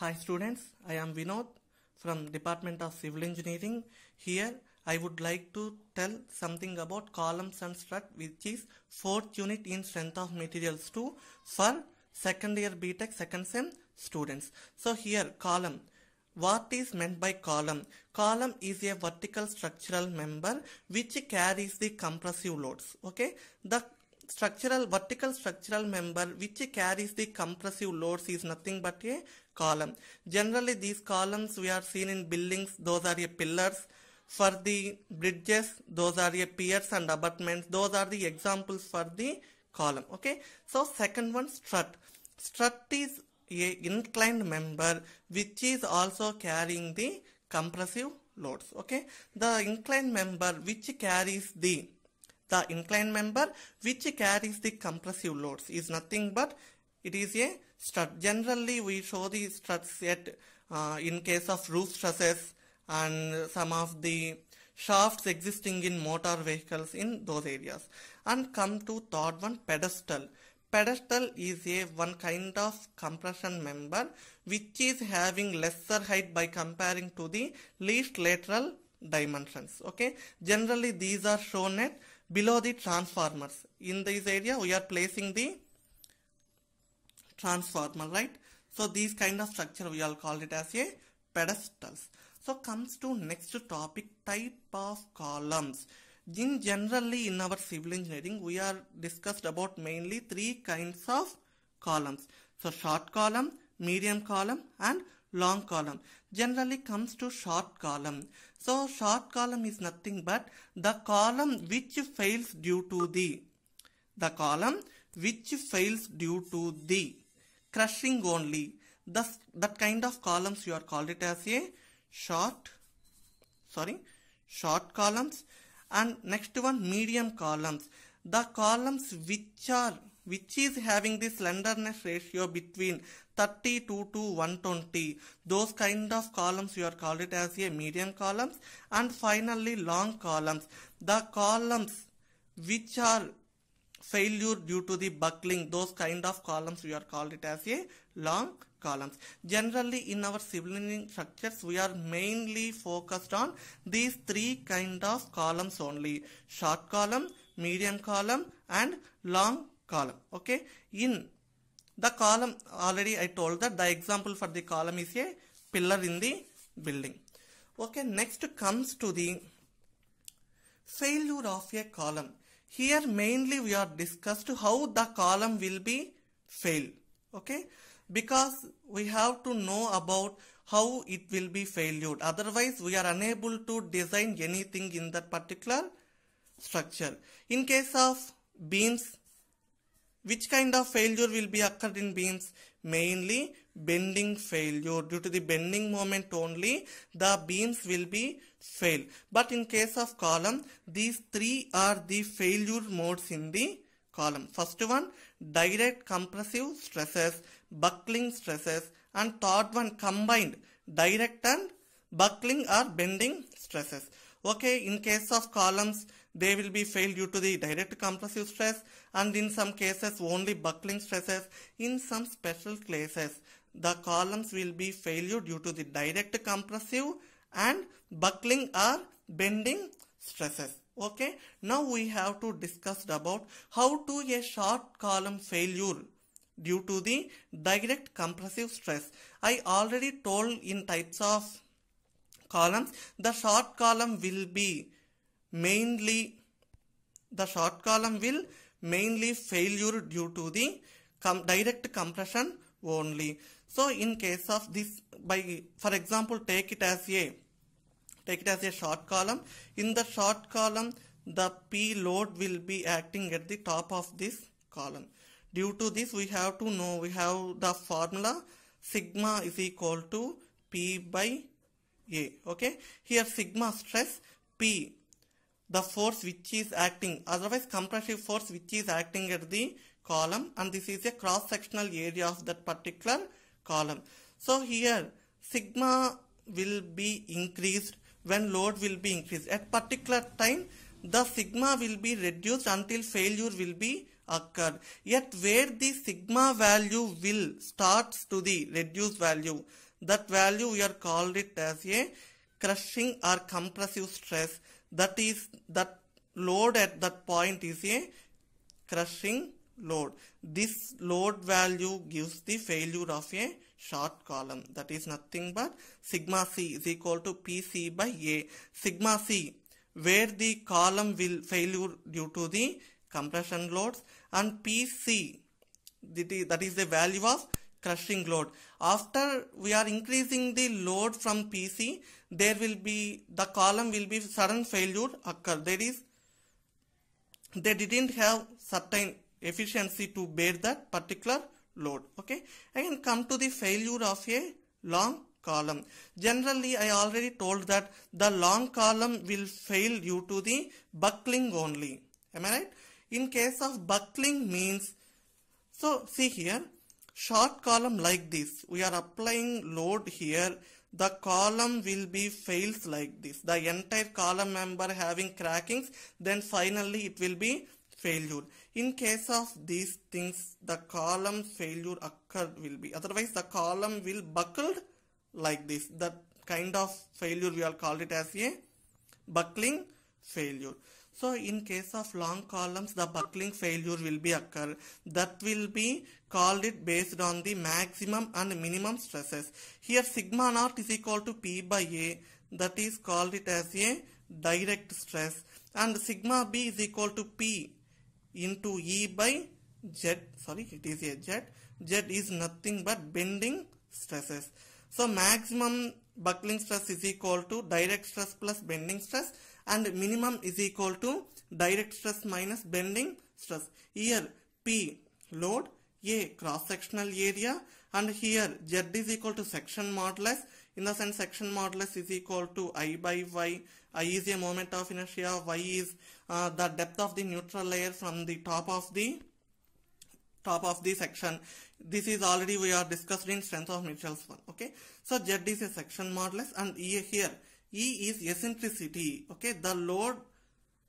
Hi students, I am Vinod from Department of Civil Engineering. Here I would like to tell something about columns and strut, which is 4th unit in Strength of Materials 2 for second year BTech second sem students. So here column. What is meant by column? Column is a vertical structural member which carries the compressive loads. Okay, the vertical structural member which carries the compressive loads is nothing but a column. Generally these columns we are seen in buildings, those are a pillars. For the bridges, those are a piers and abutments, those are the examples for the column. Okay, so second one, strut. Strut is a inclined member which is also carrying the compressive loads. Okay, the inclined member which carries the compressive loads is nothing but it is a strut. Generally we show the struts in case of roof trusses and some of the shafts existing in motor vehicles in those areas. And come to third one, pedestal. Pedestal is one kind of compression member which is having lesser height by comparing to the least lateral dimensions. Okay, generally these are shown at below the transformers. In this area we are placing the transformer, right? So these kind of structure we all call it as a pedestals. So comes to next topic, type of columns. Generally in our civil engineering we are discussed about mainly three kinds of columns. So short column, medium column and long column. Generally comes to short column. So short column is nothing but the column which fails due to the crushing only. That kind of columns you are called it as a short columns. And next one, medium columns. The columns which is having the slenderness ratio between 32 to 120. Those kind of columns you are called it as a medium columns. And finally long columns. The columns which are failure due to the buckling, those kind of columns we are called it as a long columns. Generally in our civil engineering structures we are mainly focused on these three kind of columns only: short column, medium column and long column. Okay, in the column already I told that the example for the column is a pillar in the building. Okay, next comes to the failure of a column. Here mainly we are discussed how the column will be failed. Okay, because we have to know about how it will be failed. Otherwise we are unable to design anything in that particular structure. In case of beams, which kind of failure will be occurred in beams? Mainly bending failure. Due to the bending moment only the beams will be failed. But in case of column, these three are the failure modes in the column. First one, direct compressive stresses, buckling stresses, and third one, combined direct and buckling or bending stresses. Okay, in case of columns they will be failed due to the direct compressive stress, and in some cases only buckling stresses. In some special cases the columns will be failure due to the direct compressive and buckling or bending stresses. Okay, now we have to discuss about how to a short column failure due to the direct compressive stress. I already told in types of columns the short column will mainly failure due to the direct compression only. So in case of this, for example, take it as a short column. In the short column the P load will be acting at the top of this column. Due to this we have to know, we have the formula sigma is equal to P by A. Okay, here sigma stress, P the force which is acting, otherwise compressive force which is acting at the column, and this is a cross sectional area of that particular column. So here sigma will be increased when load will be increased. At particular time the sigma will be reduced until failure will be occurred. Yet where the sigma value will starts to the reduced value, that value we are called it as a crushing or compressive stress. That is, that load at that point is a crushing load. This load value gives the failure of a short column. That is nothing but sigma c is equal to PC by A. Sigma c, where the column will failure due to the compression loads, and PC, that is the value of crushing load. After we are increasing the load from PC, there will be, the column will be sudden failure occur. That is, they didn't have certain efficiency to bear that particular load. Okay, again come to the failure of a long column. Generally, I already told that the long column will fail due to the buckling only. Am I right? In case of buckling means, so see here, short column like this, we are applying load here, the column will be fails like this, the entire column member having crackings, then finally it will be failure. In case of these things, the column failure occurred will be, otherwise the column will buckled like this. That kind of failure we are called it as a buckling failure. So in case of long columns, the buckling failure will be occur. That will be called it based on the maximum and minimum stresses. Here sigma naught is equal to P by A, that is called it as a direct stress, and sigma B is equal to P into E by Z. Sorry, it is a Z. Z is nothing but bending stresses. So maximum buckling stress is equal to direct stress plus bending stress, and minimum is equal to direct stress minus bending stress. Here P load, A cross sectional area, and here Z is equal to section modulus. In the sense, section modulus is equal to I by Y. I is a moment of inertia, Y is the depth of the neutral layer from the top of the section. This is already we are discussed in strength of materials 1. Okay, so Z is a section modulus, and here E is eccentricity. Okay, the load,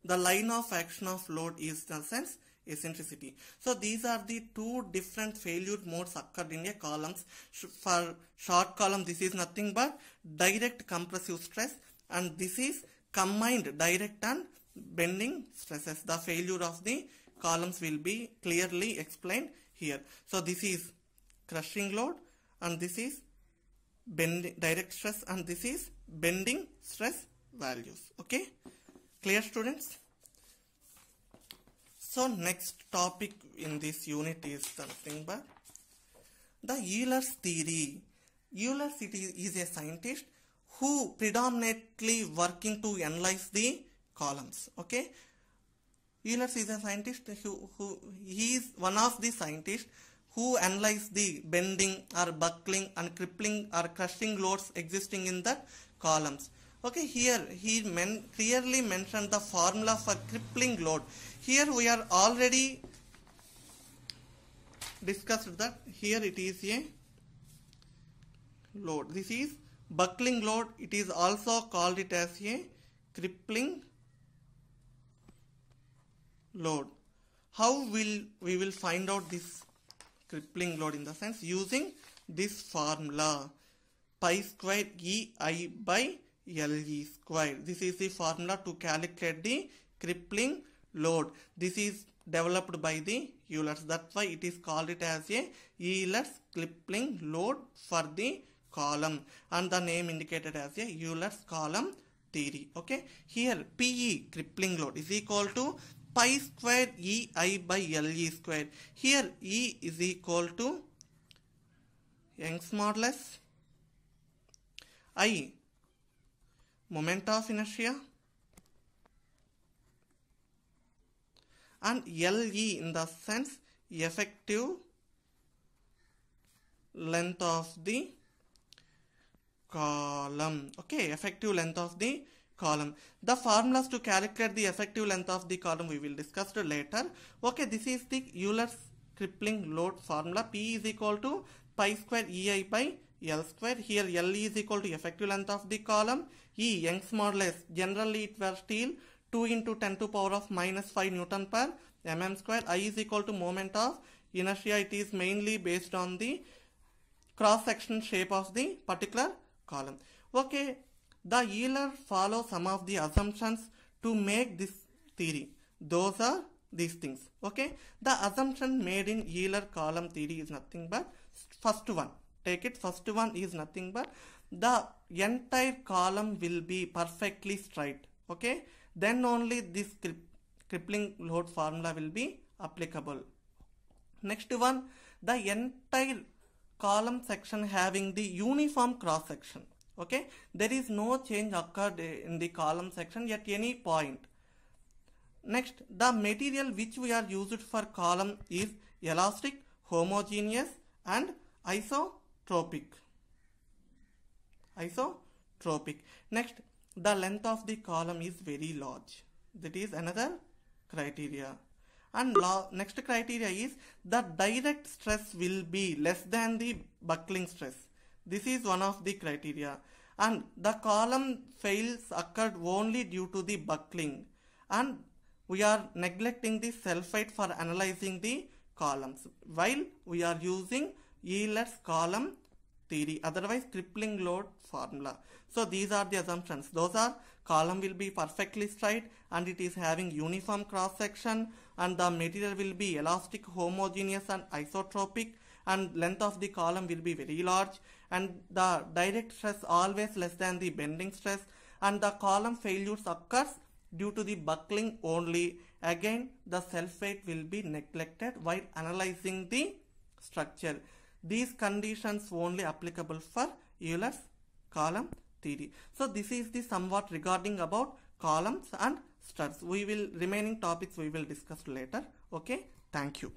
the line of action of load is in the sense eccentricity. So these are the two different failure modes occurred in a columns. For short column, this is nothing but direct compressive stress, and this is combined direct and bending stresses. The failure of the columns will be clearly explained here. So this is crushing load, and this is bending direct stress, and this is bending stress values. Okay, clear students? So next topic in this unit is something but the Euler's theory. Euler is a scientist who predominantly working to analyze the columns. Okay, Euler is a scientist who he is one of the scientists who analyze the bending or buckling and crippling or crushing loads existing in the columns. Okay, here he clearly mentioned the formula for crippling load. Here we are already discussed that here it is a load. This is buckling load. It is also called it as a crippling load. How we will find out this crippling load? In the sense, using this formula pi square EI by LE square. This is the formula to calculate the crippling load. This is developed by the Euler's. That's why it is called it as a Euler's crippling load for the column, and the name indicated as a Euler's column theory. Okay, here PE crippling load is equal to pi square EI by LE square. Here E is equal to Young's modulus, I moment of inertia, and LE in the sense effective length of the column. Okay, effective length of the column. The formulas to calculate the effective length of the column we will discuss later. Okay, this is the Euler's crippling load formula. P is equal to pi square EI by L square. Here LE is equal to effective length of the column. E, Young's modulus, generally it was steel, 2 into 10 to power of minus 5 Newton per mm square. I is equal to moment of inertia. It is mainly based on the cross-section shape of the particular column. Okay, the Euler follows some of the assumptions to make this theory. Those are these things. Okay, the assumption made in Euler column theory is nothing but first one. Take it, first one is nothing but the entire column will be perfectly straight. Okay, then only this crippling load formula will be applicable. Next one, the entire column section having the uniform cross section. Okay, there is no change occurred in the column section at any point. Next, the material which we are used for column is elastic, homogeneous and isotropic. Next, the length of the column is very large. That is another criteria. And next criteria is the direct stress will be less than the buckling stress. This is one of the criteria. And the column fails occurred only due to the buckling. And we are neglecting the sulfide for analyzing the columns while we are using Euler's column theory, otherwise crippling load formula. So these are the assumptions. Those are column will be perfectly straight and it is having uniform cross section, and the material will be elastic, homogeneous and isotropic, and length of the column will be very large, and the direct stress always less than the bending stress, and the column failures occurs due to the buckling only. Again, the sulfate will be neglected while analyzing the structure. These conditions only applicable for Euler's column theory. So this is the somewhat regarding about columns and studs. Remaining topics we will discuss later. Okay, thank you.